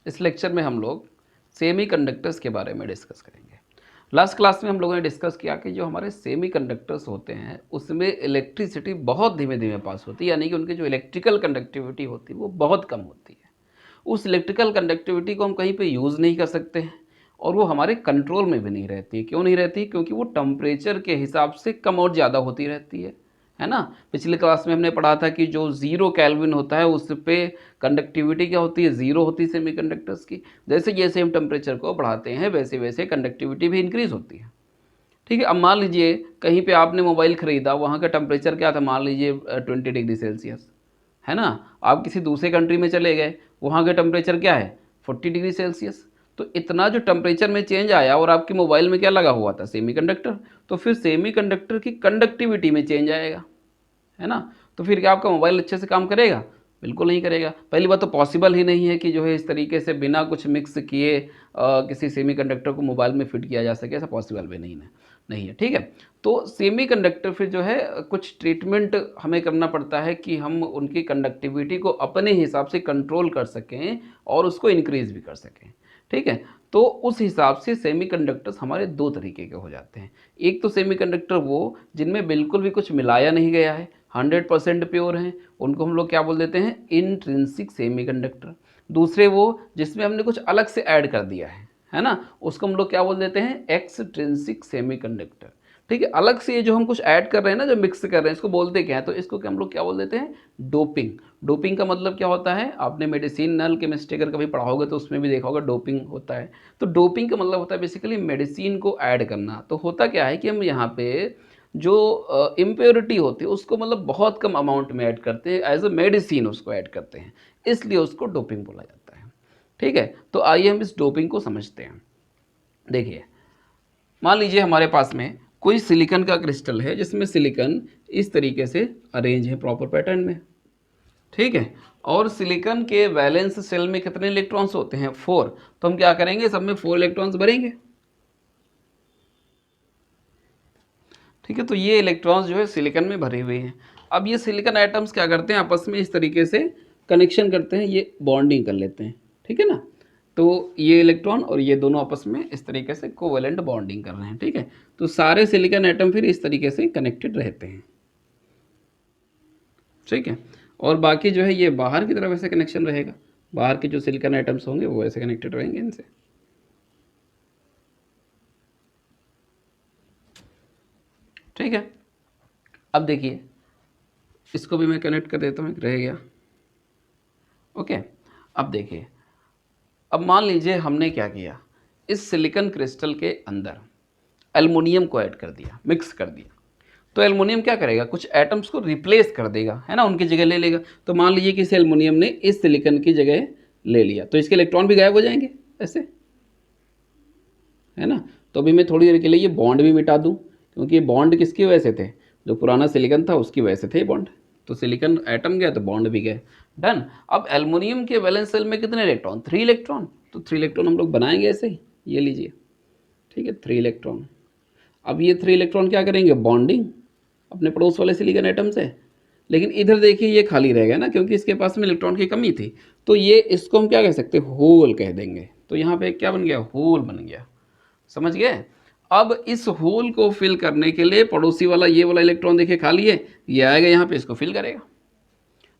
इस लेक्चर में हम लोग सेमीकंडक्टर्स के बारे में डिस्कस करेंगे। लास्ट क्लास में हम लोगों ने डिस्कस किया कि जो हमारे सेमीकंडक्टर्स होते हैं उसमें इलेक्ट्रिसिटी बहुत धीमे धीमे पास होती है, यानी कि उनकी जो इलेक्ट्रिकल कंडक्टिविटी होती है वो बहुत कम होती है। उस इलेक्ट्रिकल कंडक्टिविटी को हम कहीं पे यूज़ नहीं कर सकते हैं और वो हमारे कंट्रोल में भी नहीं रहती है। क्यों नहीं रहती? क्योंकि वो टेम्परेचर के हिसाब से कम और ज़्यादा होती रहती है ना। पिछले क्लास में हमने पढ़ा था कि जो 0 केल्विन होता है उस पे कंडक्टिविटी क्या होती है? 0 होती है सेमीकंडक्टर्स की। जैसे जैसे हम टेम्परेचर को बढ़ाते हैं वैसे वैसे कंडक्टिविटी भी इंक्रीज़ होती है। ठीक है, अब मान लीजिए कहीं पे आपने मोबाइल ख़रीदा, वहाँ का टेम्परेचर क्या था? मान लीजिए 20 डिग्री सेल्सियस, है ना। आप किसी दूसरे कंट्री में चले गए, वहाँ का टेम्परेचर क्या है? 40 डिग्री सेल्सियस। तो इतना जो टेम्परेचर में चेंज आया और आपके मोबाइल में क्या लगा हुआ था? सेमीकंडक्टर। तो फिर सेमीकंडक्टर की कंडक्टिविटी में चेंज आएगा, है ना। तो फिर क्या आपका मोबाइल अच्छे से काम करेगा? बिल्कुल नहीं करेगा। पहली बात तो पॉसिबल ही नहीं है कि जो है इस तरीके से बिना कुछ मिक्स किए किसी सेमीकंडक्टर को मोबाइल में फिट किया जा सके, ऐसा पॉसिबल भी नहीं है। ठीक है, तो सेमीकंडक्टर फिर जो है कुछ ट्रीटमेंट हमें करना पड़ता है कि हम उनकी कंडक्टिविटी को अपने हिसाब से कंट्रोल कर सकें और उसको इंक्रीज़ भी कर सकें। ठीक है, तो उस हिसाब से सेमीकंडक्टर्स हमारे दो तरीके के हो जाते हैं। एक तो सेमीकंडक्टर वो जिनमें बिल्कुल भी कुछ मिलाया नहीं गया है, 100% प्योर हैं, उनको हम लोग क्या बोल देते हैं? Intrinsic semiconductor. दूसरे वो जिसमें हमने कुछ अलग से ऐड कर दिया है ना, उसको हम लोग क्या बोल देते हैं? Extrinsic semiconductor. ठीक है, अलग से ये जो हम कुछ ऐड कर रहे हैं ना, जो मिक्स कर रहे हैं, इसको बोलते क्या है? तो इसको क्या हम लोग क्या बोल देते हैं? डोपिंग। डोपिंग का मतलब क्या होता है? आपने मेडिसिनल केमिस्ट्री अगर कभी पढ़ा होगा तो उसमें भी देखा होगा डोपिंग होता है। तो डोपिंग का मतलब होता है बेसिकली मेडिसिन को ऐड करना। तो होता क्या है कि हम यहाँ पे जो इम्प्योरिटी होती है उसको मतलब बहुत कम अमाउंट में ऐड करते हैं, एज अ मेडिसिन उसको ऐड करते हैं, इसलिए उसको डोपिंग बोला जाता है। ठीक है, तो आइए हम इस डोपिंग को समझते हैं। देखिए, मान लीजिए हमारे पास में कोई सिलिकॉन का क्रिस्टल है जिसमें सिलिकॉन इस तरीके से अरेंज है प्रॉपर पैटर्न में। ठीक है, और सिलिकॉन के वैलेंस सेल में कितने इलेक्ट्रॉन्स होते हैं? 4। तो हम क्या करेंगे? सब में 4 इलेक्ट्रॉन्स भरेंगे। ठीक है, तो ये इलेक्ट्रॉन्स जो है सिलिकॉन में भरे हुए हैं। अब ये सिलिकॉन एटम्स क्या करते हैं? आपस में इस तरीके से कनेक्शन करते हैं, ये बॉन्डिंग कर लेते हैं। ठीक है ना, तो ये इलेक्ट्रॉन और ये दोनों आपस में इस तरीके से कोवेलेंट बॉन्डिंग कर रहे हैं। ठीक है, तो सारे सिलिकॉन एटम फिर इस तरीके से कनेक्टेड रहते हैं। ठीक है, और बाकी जो है ये बाहर की तरफ ऐसे कनेक्शन रहेगा, बाहर के जो सिलिकॉन एटम्स होंगे वो ऐसे कनेक्टेड रहेंगे इनसे। ठीक है, अब देखिए इसको भी मैं कनेक्ट कर देता हूँ, एक रह गया। ओके, अब देखिए, अब मान लीजिए हमने क्या किया, इस सिलिकॉन क्रिस्टल के अंदर एल्युमिनियम को ऐड कर दिया, मिक्स कर दिया। तो एल्युमिनियम क्या करेगा? कुछ एटम्स को रिप्लेस कर देगा, है ना, उनकी जगह ले लेगा। तो मान लीजिए कि इस एल्युमिनियम ने इस सिलिकॉन की जगह ले लिया, तो इसके इलेक्ट्रॉन भी गायब हो जाएंगे ऐसे, है ना। तो अभी मैं थोड़ी देर के लिए ये बॉन्ड भी मिटा दूं, क्योंकि ये बॉन्ड किसकी वजह से थे? जो पुराना सिलिकॉन था उसकी वजह से थे बॉन्ड। तो सिलिकॉन एटम गया तो बॉन्ड भी गए। डन। अब एल्युमिनियम के वैलेंस सेल में कितने इलेक्ट्रॉन? 3 इलेक्ट्रॉन। तो 3 इलेक्ट्रॉन हम लोग बनाएंगे ऐसे ही, ये लीजिए। ठीक है, 3 इलेक्ट्रॉन। अब ये 3 इलेक्ट्रॉन क्या करेंगे? बॉन्डिंग अपने पड़ोस वाले सिलिकॉन एटम से। लेकिन इधर देखिए ये खाली रहेगा ना, क्योंकि इसके पास में इलेक्ट्रॉन की कमी थी। तो ये इसको हम क्या कह सकते हैं? होल कह देंगे। तो यहाँ पे क्या बन गया? होल बन गया। समझ गए? अब इस होल को फिल करने के लिए पड़ोसी वाला ये वाला इलेक्ट्रॉन देखिए खाली है, ये आएगा यहाँ पे, इसको फिल करेगा।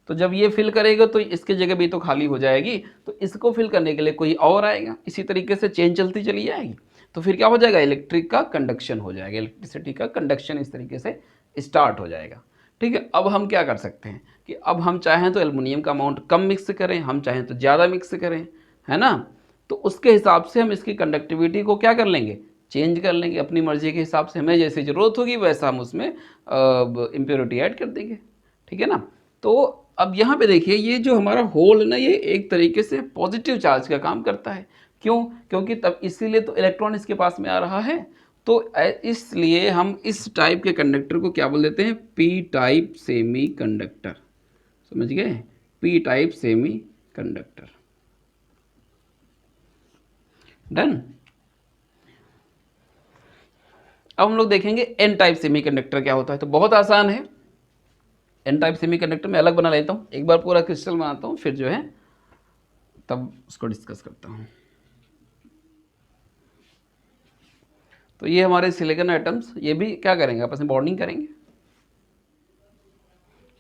तो जब ये फिल करेगा तो इसकी जगह भी तो खाली हो जाएगी, तो इसको फिल करने के लिए कोई और आएगा। इसी तरीके से चेन चलती चली जाएगी। तो फिर क्या हो जाएगा? इलेक्ट्रिक का कंडक्शन हो जाएगा, इलेक्ट्रिसिटी का कंडक्शन इस तरीके से स्टार्ट हो जाएगा। ठीक है, अब हम क्या कर सकते हैं कि अब हम चाहें तो एल्युमिनियम का अमाउंट कम मिक्स करें, हम चाहें तो ज़्यादा मिक्स करें, है ना। तो उसके हिसाब से हम इसकी कंडक्टिविटी को क्या कर लेंगे? चेंज कर लेंगे अपनी मर्जी के हिसाब से। हमें जैसे ज़रूरत होगी वैसा हम उसमें इम्प्योरिटी ऐड कर देंगे। ठीक है ना। तो अब यहाँ पे देखिए, ये जो हमारा होल है ना, ये एक तरीके से पॉजिटिव चार्ज का काम करता है। क्यों? क्योंकि तब इसीलिए तो इलेक्ट्रॉन इसके पास में आ रहा है। तो इसलिए हम इस टाइप के कंडक्टर को क्या बोल देते हैं? P type semi conductor. समझ गए? P type semi conductor. Done. अब हम लोग देखेंगे एन टाइप सेमीकंडक्टर क्या होता है। तो बहुत आसान है। एन टाइप सेमीकंडक्टर मैं अलग बना लेता हूँ, एक बार पूरा क्रिस्टल बनाता हूँ, फिर जो है तब उसको डिस्कस करता हूँ। तो ये हमारे सिलिकॉन एटम्स, ये भी क्या करेंगे, आपस में बॉन्डिंग करेंगे,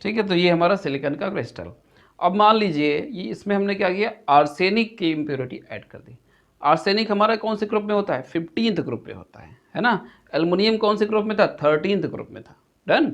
ठीक है। तो ये हमारा सिलिकॉन का क्रिस्टल। अब मान लीजिए ये इसमें हमने क्या किया, आर्सेनिक की इम्प्योरिटी ऐड कर दी। आर्सेनिक हमारा कौन से ग्रुप में होता है, 15th ग्रुप में होता है ना। एल्युमिनियम कौन से ग्रुप में था, 13th ग्रुप में था। डन।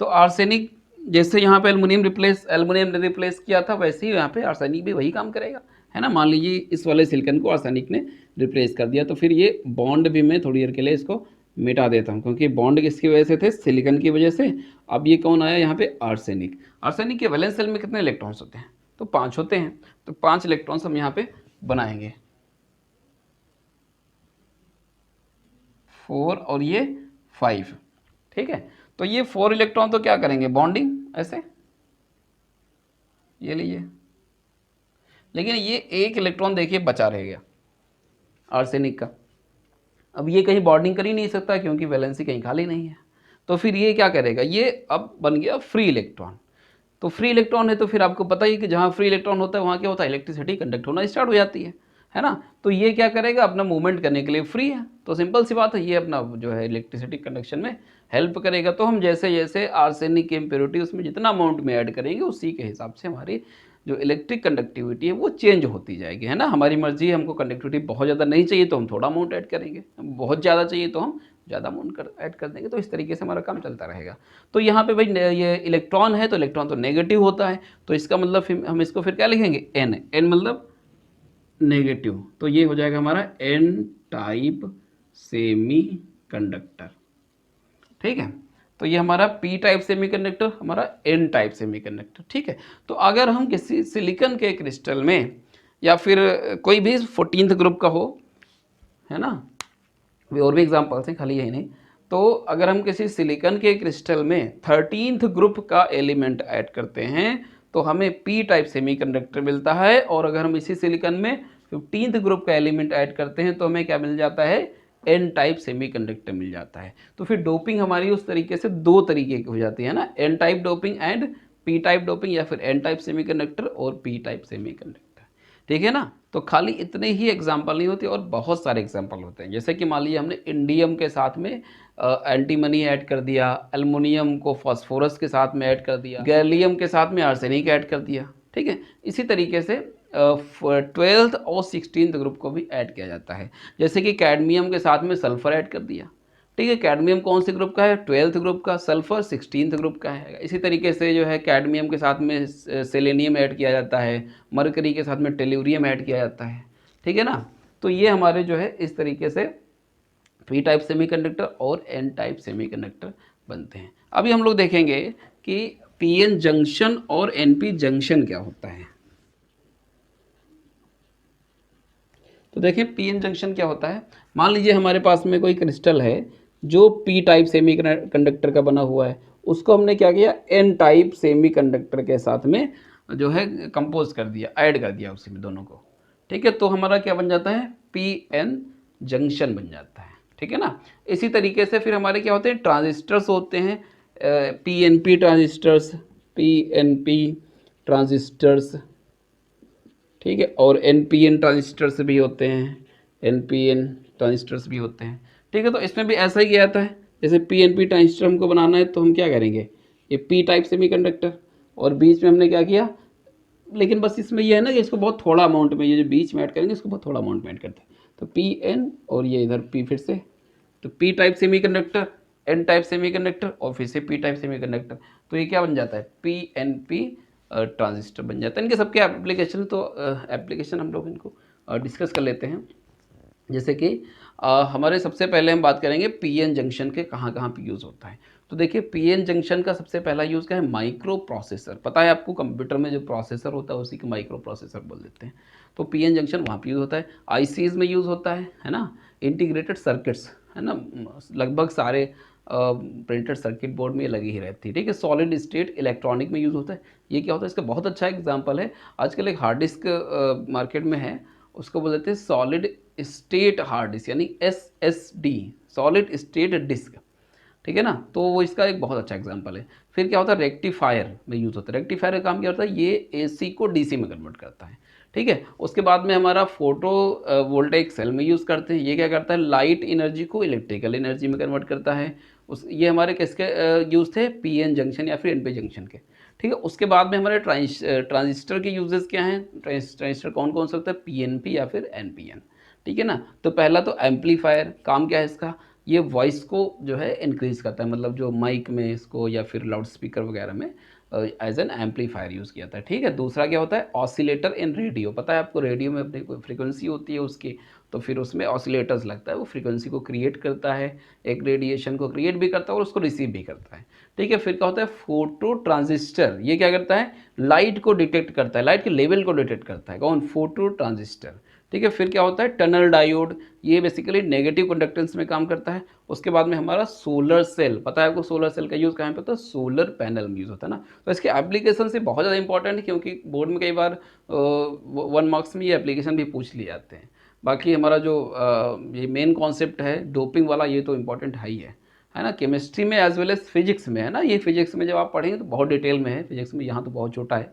तो आर्सेनिक, जैसे यहाँ पे एल्युमिनियम ने रिप्लेस किया था, वैसे ही यहाँ पे आर्सेनिक भी वही काम करेगा, है ना। मान लीजिए इस वाले सिलिकॉन को आर्सेनिक ने रिप्लेस कर दिया, तो फिर ये बॉन्ड भी मैं थोड़ी देर के लिए इसको मिटा देता हूँ, क्योंकि बॉन्ड किसकी वजह से थे, सिलिकॉन की वजह से। अब ये कौन आया यहाँ पे, आर्सेनिक। आर्सेनिक के वैलेंस शेल में कितने इलेक्ट्रॉन्स होते हैं, तो 5 होते हैं। तो 5 इलेक्ट्रॉन्स हम यहाँ पे बनाएंगे, 4 और ये 5, ठीक है। तो ये 4 इलेक्ट्रॉन तो क्या करेंगे, बॉन्डिंग ऐसे, ये लीजिए। लेकिन ये 1 इलेक्ट्रॉन देखिए बचा रह गया आर्सेनिक का। अब ये कहीं बॉन्डिंग कर ही नहीं सकता, क्योंकि वैलेंसी कहीं खाली नहीं है। तो फिर ये क्या करेगा, ये अब बन गया फ्री इलेक्ट्रॉन। तो फ्री इलेक्ट्रॉन है, तो फिर आपको पता ही कि जहाँ फ्री इलेक्ट्रॉन होता है वहाँ क्या होता है, इलेक्ट्रिसिटी कंडक्ट होना स्टार्ट हो जाती है ना। तो ये क्या करेगा, अपना मूवमेंट करने के लिए फ्री है, तो सिंपल सी बात है, ये अपना जो है इलेक्ट्रिसिटी कंडक्शन में हेल्प करेगा। तो हम जैसे जैसे आर्सेनिक की इम्प्योरिटी उसमें जितना अमाउंट में ऐड करेंगे, उसी के हिसाब से हमारी जो इलेक्ट्रिक कंडक्टिविटी है वो चेंज होती जाएगी, है ना। हमारी मर्जी है, हमको कंडक्टिविटी बहुत ज़्यादा नहीं चाहिए तो हम थोड़ा अमाउंट ऐड करेंगे, बहुत ज़्यादा चाहिए तो हम ज़्यादा अमाउंट ऐड कर देंगे। तो इस तरीके से हमारा काम चलता रहेगा। तो यहाँ पे भाई ये इलेक्ट्रॉन है, तो इलेक्ट्रॉन तो नेगेटिव होता है, तो इसका मतलब हम इसको फिर क्या लिखेंगे, एन मतलब नेगेटिव। तो ये हो जाएगा हमारा एन टाइप सेमी कंडक्टर, ठीक है। तो ये हमारा पी टाइप सेमीकंडक्टर, हमारा एन टाइप सेमीकंडक्टर, ठीक है। तो अगर हम किसी सिलिकॉन के क्रिस्टल में, या फिर कोई भी 14th ग्रुप का हो, है ना, और भी एग्जांपल्स हैं, खाली यही नहीं। तो अगर हम किसी सिलिकॉन के क्रिस्टल में 13th ग्रुप का एलिमेंट ऐड करते हैं, तो हमें पी टाइप सेमीकंडक्टर मिलता है। और अगर हम इसी सिलिकॉन में 15th ग्रुप का एलिमेंट ऐड करते हैं, तो हमें क्या मिल जाता है, एन टाइप सेमीकंडक्टर मिल जाता है। तो फिर डोपिंग हमारी उस तरीके से 2 तरीके की हो जाती है ना, N type doping and P type doping, या फिर एन टाइप सेमीकंडक्टर और पी टाइप सेमीकंडक्टर, ठीक है ना। तो खाली इतने ही एग्जाम्पल नहीं होते, और बहुत सारे एग्जाम्पल होते हैं। जैसे कि मान लीजिए हमने इंडियम के साथ में एंटीमनी ऐड कर दिया, एल्युमिनियम को फास्फोरस के साथ में ऐड कर दिया, गैलियम के साथ में आर्सेनिक ऐड कर दिया, ठीक है। इसी तरीके से 12th और 16th ग्रुप को भी ऐड किया जाता है। जैसे कि कैडमियम के साथ में सल्फर ऐड कर दिया, ठीक है। कैडमियम कौन से ग्रुप का है, 12th ग्रुप का, सल्फर 16th ग्रुप का है। इसी तरीके से जो है कैडमियम के साथ में सेलेनियम ऐड किया जाता है, मरकरी के साथ में टेल्यूरियम ऐड किया जाता है, ठीक है ना। तो ये हमारे जो है इस तरीके से पी टाइप सेमीकंडक्टर और एन टाइप सेमीकंडक्टर बनते हैं। अभी हम लोग देखेंगे कि पीएन जंक्शन और एनपी जंक्शन क्या होता है। तो देखें पीएन जंक्शन क्या होता है। मान लीजिए हमारे पास में कोई क्रिस्टल है जो पी टाइप सेमीकंडक्टर का बना हुआ है, उसको हमने क्या किया, एन टाइप सेमीकंडक्टर के साथ में जो है कंपोज कर दिया, ऐड कर दिया उसी में दोनों को, ठीक है। तो हमारा क्या बन जाता है, पी एन जंक्शन बन जाता है, ठीक है ना। इसी तरीके से फिर हमारे क्या होते हैं, ट्रांजिस्टर्स होते हैं, P N P transistors, P N P transistors, ठीक है। और एन पी एन ट्रांजिस्टर्स भी होते हैं, एन पी एन ट्रांजिस्टर्स भी होते हैं, ठीक है। तो इसमें भी ऐसा ही किया जाता है, जैसे पी एन पी ट्रांजिस्टर हमको बनाना है, तो हम क्या करेंगे, ये पी टाइप सेमीकंडक्टर, और बीच में हमने क्या किया, लेकिन बस इसमें ये है ना कि इसको बहुत थोड़ा अमाउंट में, ये जो बीच में ऐड करेंगे इसको बहुत थोड़ा अमाउंट में ऐड करते हैं। तो पी एन और ये इधर पी, फिर से तो P type semiconductor, N type semiconductor, और फिर से पी टाइप सेमीकंडक्टर। तो ये क्या बन जाता है, पी एन पी ट्रांजिस्टर बन जाता है। इनके सबके एप्लीकेशन, तो एप्लीकेशन हम लोग इनको डिस्कस कर लेते हैं। जैसे कि हमारे सबसे पहले हम बात करेंगे पीएन जंक्शन के कहाँ कहाँ पे यूज़ होता है। तो देखिए पीएन जंक्शन का सबसे पहला यूज़ क्या है, माइक्रो प्रोसेसर। पता है आपको, कंप्यूटर में जो प्रोसेसर होता है उसी को माइक्रो प्रोसेसर बोल देते हैं। तो पीएन जंक्शन वहाँ पे यूज़ होता है, आईसीज में यूज़ होता है ना, इंटीग्रेटेड सर्किट्स, है ना, लगभग सारे प्रिंटेड सर्किट बोर्ड में ये लगी ही रहती है, ठीक है। सॉलिड स्टेट इलेक्ट्रॉनिक में यूज़ होता है। ये क्या होता है, इसका बहुत अच्छा एग्जांपल है, आजकल एक हार्ड डिस्क मार्केट में है, उसको बोल देते हैं सॉलिड स्टेट हार्ड डिस्क, यानी SSD, सॉलिड स्टेट डिस्क, ठीक है ना। तो वो इसका एक बहुत अच्छा एग्जांपल है। फिर क्या होता है, रेक्टिफायर में यूज़ होता है। रेक्टिफायर का काम क्या होता है, ये AC को DC में कन्वर्ट करता है, ठीक है। उसके बाद में हमारा फोटो वोल्टेइक सेल में यूज़ करते हैं। ये क्या करता है, लाइट एनर्जी को इलेक्ट्रिकल एनर्जी में कन्वर्ट करता है। उस ये हमारे किसके यूज़ थे, पीएन जंक्शन या फिर एनपी जंक्शन के। ठीक है। उसके बाद में हमारे ट्रांजिस्टर के यूजेस क्या हैं, ट्रांजिस्टर कौन कौन सा होता है, पीएनपी या फिर एनपीएन। ठीक है ना। तो पहला तो एम्पलीफायर, काम क्या है इसका, ये वॉइस को जो है इंक्रीज़ करता है, मतलब जो माइक में इसको या फिर लाउड स्पीकर वगैरह में एज एन एम्पलीफायर यूज़ किया जाता है। ठीक है। दूसरा क्या होता है, ऑसिलेटर इन रेडियो, पता है आपको रेडियो में अपनी कोई फ्रीक्वेंसी होती है उसकी, तो फिर उसमें ऑसिलेटर्स लगता है, वो फ्रीक्वेंसी को क्रिएट करता है, एक रेडिएशन को क्रिएट भी करता है और उसको रिसीव भी करता है। ठीक है। फिर क्या होता है, फोटो ट्रांजिस्टर, ये क्या करता है, लाइट को डिटेक्ट करता है, लाइट के लेवल को डिटेक्ट करता है, कौन, फोटो ट्रांजिस्टर। ठीक है। फिर क्या होता है, टनल डायोड, ये बेसिकली नेगेटिव कंडक्टेंस में काम करता है। उसके बाद में हमारा सोलर सेल, पता है आपको सोलर सेल का यूज़ कहाँ पे होता है, सोलर पैनल में यूज़ होता है ना। तो इसके एप्लीकेशन से बहुत ज़्यादा इंपॉर्टेंट है, क्योंकि बोर्ड में कई बार 1 मार्क्स में ये एप्लीकेशन भी पूछ लिए जाते हैं। बाकी हमारा जो ये मेन कॉन्सेप्ट है डोपिंग वाला, ये तो इम्पॉर्टेंट है ना, केमिस्ट्री में एज वेल एज फिजिक्स में, है ना। ये फिजिक्स में जब आप पढ़ेंगे तो बहुत डिटेल में है फिजिक्स में, यहाँ तो बहुत छोटा है।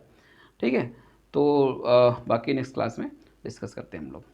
ठीक है। तो बाकी नेक्स्ट क्लास में डिस्कस करते हैं हम लोग।